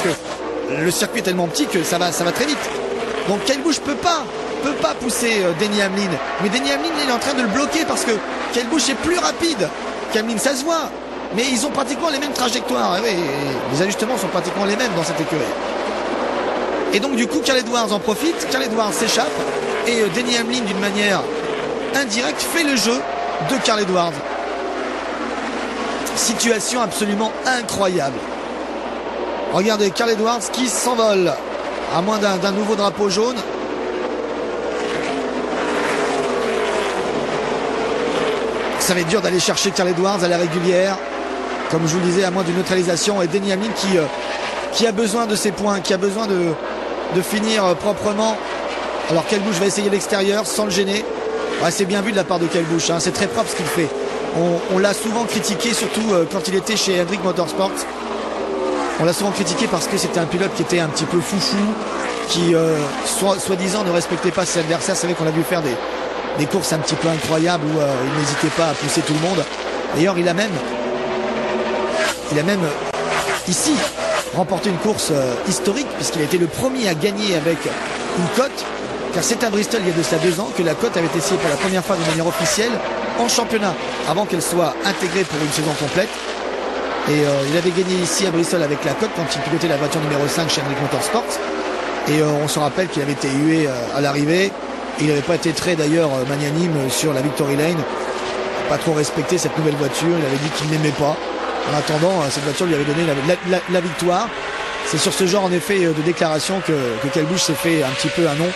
que le circuit est tellement petit que ça va très vite. Donc Kyle Busch peut pas pousser Denny Hamlin. Mais Denny Hamlin, il est en train de le bloquer parce que Kyle Busch est plus rapide qu'Hamlin, ça se voit. Mais ils ont pratiquement les mêmes trajectoires. Et oui, les ajustements sont pratiquement les mêmes dans cette écurie. Et donc du coup, Carl Edwards en profite. Carl Edwards s'échappe. Et Denny Hamlin, d'une manière indirecte, fait le jeu de Carl Edwards. Situation absolument incroyable. Regardez Carl Edwards qui s'envole. À moins d'un nouveau drapeau jaune. Ça va être dur d'aller chercher Carl Edwards à la régulière. Comme je vous le disais, à moins d'une neutralisation. Et Denny Hamlin qui a besoin de ses points, qui a besoin de finir proprement. Alors Kyle Busch va essayer l'extérieur sans le gêner. Ouais, c'est bien vu de la part de Kyle Busch, hein. C'est très propre ce qu'il fait. On l'a souvent critiqué, surtout quand il était chez Hendrick Motorsports. On l'a souvent critiqué parce que c'était un pilote qui était un petit peu foufou, qui soi-disant ne respectait pas ses adversaires. C'est vrai qu'on a vu faire des courses un petit peu incroyables où il n'hésitait pas à pousser tout le monde. D'ailleurs, il a même ici remporté une course historique puisqu'il a été le premier à gagner avec une cote. Car c'est à Bristol il y a de cela 2 ans que la cote avait été signée pour la première fois de manière officielle en championnat avant qu'elle soit intégrée pour une saison complète. Et il avait gagné ici à Bristol avec la cote quand il pilotait la voiture numéro 5 chez Hendrick Motorsports. Et on se rappelle qu'il avait été hué à l'arrivée. Il n'avait pas été très d'ailleurs magnanime sur la Victory Lane. Pas trop respecté cette nouvelle voiture. Il avait dit qu'il n'aimait pas. En attendant, cette voiture lui avait donné la victoire. C'est sur ce genre en effet de déclaration que Kyle Busch s'est fait un petit peu un nom.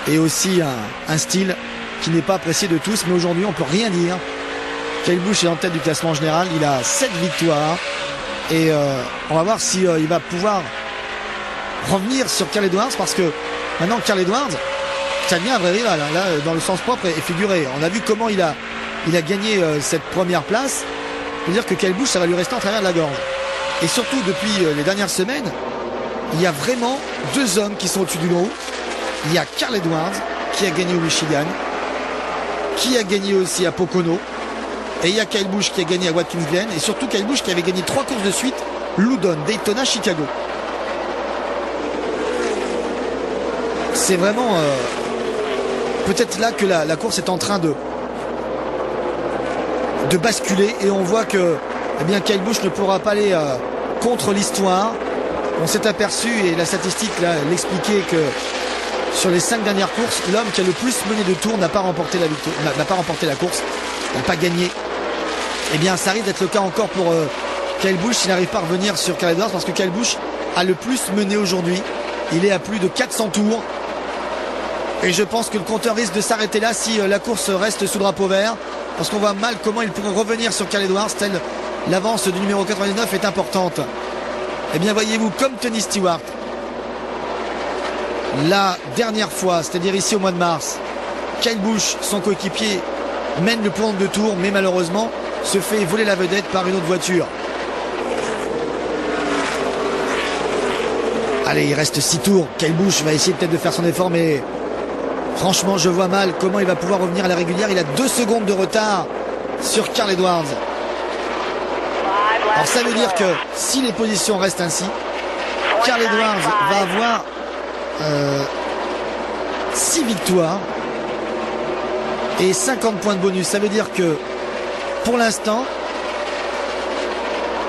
Et aussi un style qui n'est pas apprécié de tous. Mais aujourd'hui, on ne peut rien dire. Kyle Busch est en tête du classement général. Il a 7 victoires. Et on va voir si il va pouvoir revenir sur Carl Edwards. Parce que maintenant, Carl Edwards, ça devient un vrai rival. Là, dans le sens propre et figuré. On a vu comment il a gagné cette première place. C'est-à-dire que Kyle Busch, ça va lui rester en travers de la gorge. Et surtout, depuis les dernières semaines, il y a vraiment 2 hommes qui sont au-dessus du lot. Il y a Carl Edwards, qui a gagné au Michigan, qui a gagné aussi à Pocono. Et il y a Kyle Busch qui a gagné à Watkins Glen. Et surtout Kyle Busch qui avait gagné 3 courses de suite. Loudon, Daytona, Chicago. C'est vraiment peut-être là que la course est en train de basculer. Et on voit que Kyle Busch ne pourra pas aller contre l'histoire. On s'est aperçu, et la statistique l'expliquait, que sur les 5 dernières courses, l'homme qui a le plus mené de tours n'a pas remporté la victoire, n'a pas remporté la course, n'a pas gagné. Eh bien, ça risque d'être le cas encore pour Kyle Busch s'il n'arrive pas à revenir sur Carl Edwards, parce que Kyle Busch a le plus mené aujourd'hui. Il est à plus de 400 tours. Et je pense que le compteur risque de s'arrêter là si la course reste sous drapeau vert, parce qu'on voit mal comment il pourrait revenir sur Carl Edwards, telle l'avance du numéro 99 est importante. Eh bien, voyez-vous, comme Tony Stewart, la dernière fois, c'est-à-dire ici au mois de mars, Kyle Busch, son coéquipier, mène le plus long de tours, mais malheureusement se fait voler la vedette par une autre voiture. Allez, il reste 6 tours. Kyle Busch va essayer peut-être de faire son effort, mais franchement, je vois mal comment il va pouvoir revenir à la régulière. Il a 2 secondes de retard sur Carl Edwards. Alors ça veut dire que si les positions restent ainsi, Carl Edwards va avoir 6 victoires et 50 points de bonus. Ça veut dire que pour l'instant,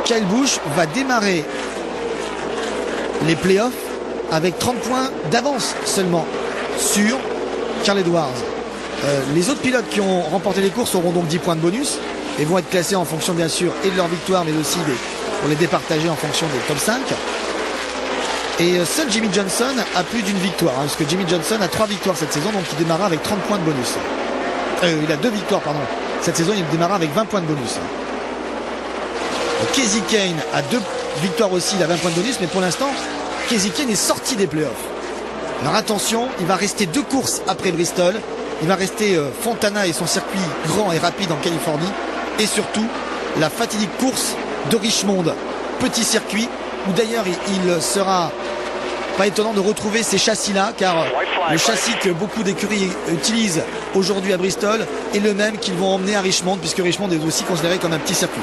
Kyle Busch va démarrer les playoffs avec 30 points d'avance seulement sur Carl Edwards. Les autres pilotes qui ont remporté les courses auront donc 10 points de bonus et vont être classés en fonction bien sûr et de leur victoire, mais aussi pour les départager en fonction des top 5. Et seul Jimmy Johnson a plus d'une victoire, parce que Jimmy Johnson a 3 victoires cette saison, donc il démarra avec 30 points de bonus. Il a 2 victoires, pardon. Cette saison, il démarra avec 20 points de bonus. Kasey Kahne a 2 victoires aussi, il a 20 points de bonus, mais pour l'instant, Kasey Kahne est sorti des playoffs. Alors attention, il va rester 2 courses après Bristol. Il va rester Fontana et son circuit grand et rapide en Californie. Et surtout, la fatidique course de Richmond. Petit circuit, où d'ailleurs il sera pas étonnant de retrouver ces châssis-là, car le châssis que beaucoup d'écuries utilisent aujourd'hui à Bristol est le même qu'ils vont emmener à Richmond, puisque Richmond est aussi considéré comme un petit circuit.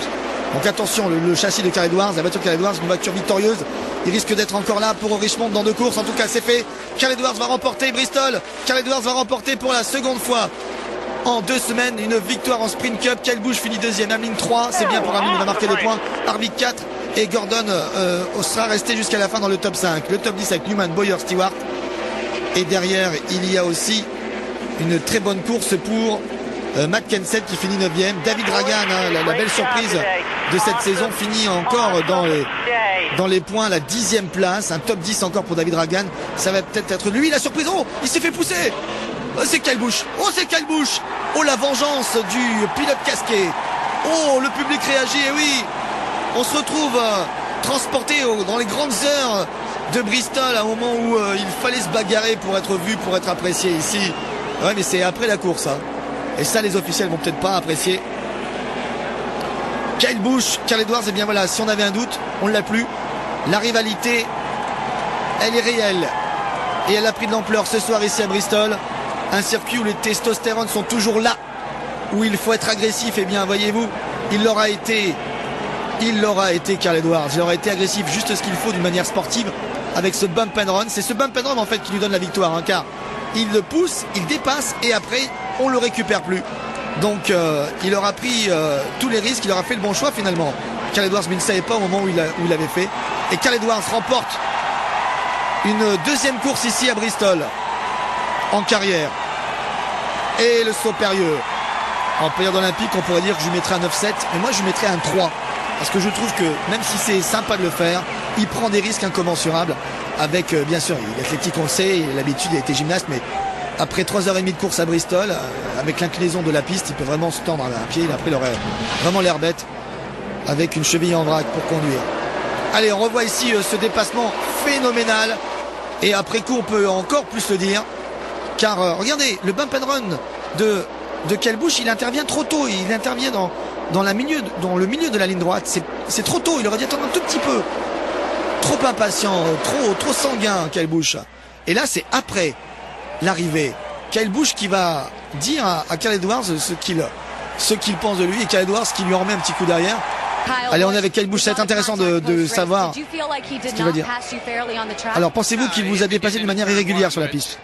Donc attention, le châssis de Carl Edwards, la voiture de Carl Edwards, une voiture victorieuse. Il risque d'être encore là pour Richmond dans 2 courses. En tout cas, c'est fait. Carl Edwards va remporter Bristol. Carl Edwards va remporter pour la seconde fois en 2 semaines une victoire en Sprint Cup. Kyle Busch finit 2e, Hamlin 3. C'est bien pour Hamlin, il va marquer des points. Harvick 4 et Gordon sera resté jusqu'à la fin dans le top 5. Le top 10 avec Newman, Bowyer, Stewart. Et derrière, il y a aussi une très bonne course pour Matt Kenseth qui finit 9e. David Dragan, la belle surprise de cette saison, finit encore dans les points, la 10e place. Un top 10 encore pour David Dragan. Ça va peut-être être lui la surprise. Oh, il s'est fait pousser. Oh, c'est Kyle Busch. Oh, c'est Kyle Busch. Oh, la vengeance du pilote casqué. Oh, le public réagit. Et oui, on se retrouve transporté dans les grandes heures de Bristol, à un moment où il fallait se bagarrer pour être vu, pour être apprécié ici. Ouais, mais c'est après la course, hein. Et ça, les officiels vont peut-être pas apprécier. Kyle Busch, Carl Edwards, et bien voilà, si on avait un doute, on ne l'a plus. La rivalité, elle est réelle. Et elle a pris de l'ampleur ce soir ici à Bristol. Un circuit où les testostérones sont toujours là, où il faut être agressif. Et bien, voyez-vous, il l'aura été Carl Edwards. Il aura été agressif, juste ce qu'il faut d'une manière sportive, avec ce bump and run. C'est ce bump and run en fait qui lui donne la victoire, hein, car il le pousse, il dépasse et après on le récupère plus. Donc il aura pris tous les risques, il aura fait le bon choix finalement. Carl Edwards, mais il ne savait pas au moment où il l'avait fait. Et Carl Edwards remporte une 2e course ici à Bristol en carrière. Et le saut périlleux. En période olympique, on pourrait dire que je lui mettrais un 9-7, mais moi je lui mettrais un 3. Parce que je trouve que même si c'est sympa de le faire, il prend des risques incommensurables avec, bien sûr, il est athlétique, on le sait, il a l'habitude, il a été gymnaste, mais après 3h30 de course à Bristol, avec l'inclinaison de la piste, il peut vraiment se tendre un pied. Après, il aurait vraiment l'air bête avec une cheville en vrac pour conduire. Allez, on revoit ici ce dépassement phénoménal. Et après coup, on peut encore plus le dire. Car, regardez, le bump and run de Kyle Busch, il intervient trop tôt. Il intervient dans le milieu de la ligne droite. C'est trop tôt, il aurait dû attendre un tout petit peu. Trop impatient, trop sanguin, Kyle Busch. Et là, c'est après l'arrivée. Kyle Busch qui va dire à Carl Edwards ce qu'il pense de lui, et Carl Edwards qui lui en remet un petit coup derrière. Allez, on est avec Kyle Busch, ça va être intéressant de savoir ce qu'il va dire. Alors, pensez-vous qu'il vous a dépassé d'une manière irrégulière sur la piste?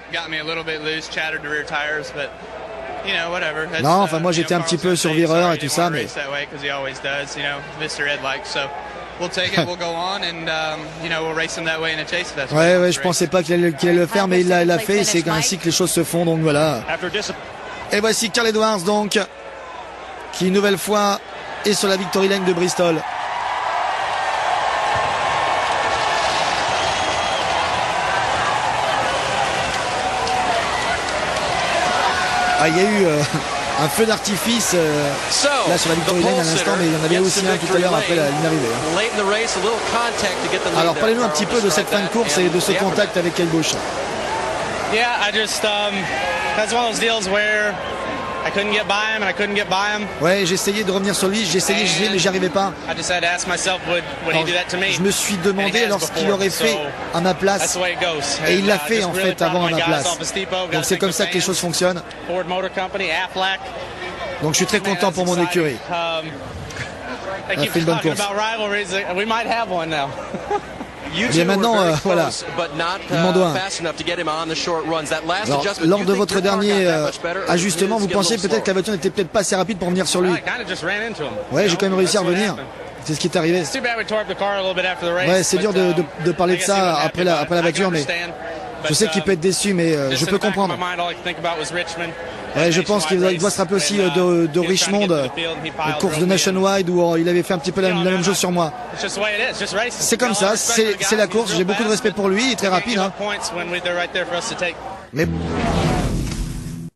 Non, enfin moi j'étais un petit peu survireur et tout ça, mais... Ouais, je pensais pas qu'il allait le faire, mais il l'a fait, c'est ainsi que les choses se font, donc voilà. Et voici Carl Edwards, donc, qui une nouvelle fois est sur la victory lane de Bristol. Ah, il y a eu un feu d'artifice là sur la victory lane à l'instant, mais il y en avait aussi un tout à l'heure après la ligne d'arrivée. Alors parlez-nous un petit peu de cette fin de course et de ce contact avec Kyle Busch. Yeah, I just that's one of those deals where I couldn't get by him and I couldn't get by him. Ouais, j'ai essayé de revenir sur lui, mais j'y arrivais pas. I just had to ask myself would he do that to me. Je me suis demandé alors ce qu'il aurait fait à ma place. Et il l'a fait en fait avant à ma place. Donc c'est comme ça que les choses fonctionnent. Donc je suis très content pour mon écurie. Il a fait une bonne course. Et maintenant, voilà, il m'en doit un. Alors, lors de votre dernier ajustement, vous pensiez peut-être que la voiture n'était peut-être pas assez rapide pour venir sur lui. Ouais, j'ai quand même réussi à revenir. C'est ce qui est arrivé. Ouais, c'est dur de parler de ça après la voiture, mais je sais qu'il peut être déçu, mais je peux comprendre. Ouais, je pense qu'il doit se rappeler aussi de Richmond, la course de Nationwide, où il avait fait un petit peu la même chose sur moi. C'est comme ça, c'est la course. J'ai beaucoup de respect pour lui, il est très rapide, hein. Mais